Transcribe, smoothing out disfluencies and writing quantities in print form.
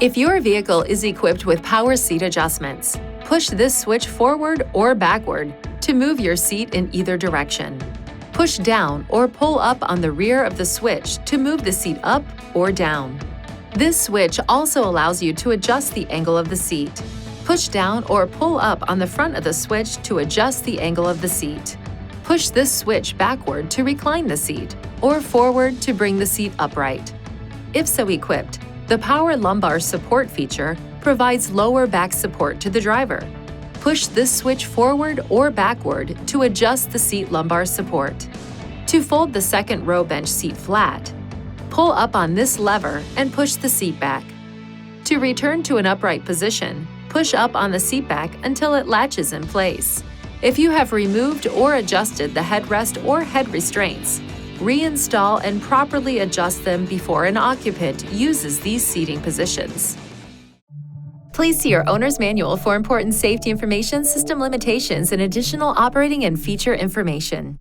If your vehicle is equipped with power seat adjustments, push this switch forward or backward to move your seat in either direction. Push down or pull up on the rear of the switch to move the seat up or down. This switch also allows you to adjust the angle of the seat. Push down or pull up on the front of the switch to adjust the angle of the seat. Push this switch backward to recline the seat, or forward to bring the seat upright. If so equipped, the Power Lumbar Support feature provides lower back support to the driver. Push this switch forward or backward to adjust the seat lumbar support. To fold the second row bench seat flat, pull up on this lever and push the seat back. To return to an upright position, push up on the seat back until it latches in place. If you have removed or adjusted the headrest or head restraints, reinstall and properly adjust them before an occupant uses these seating positions. Please see your owner's manual for important safety information, system limitations, and additional operating and feature information.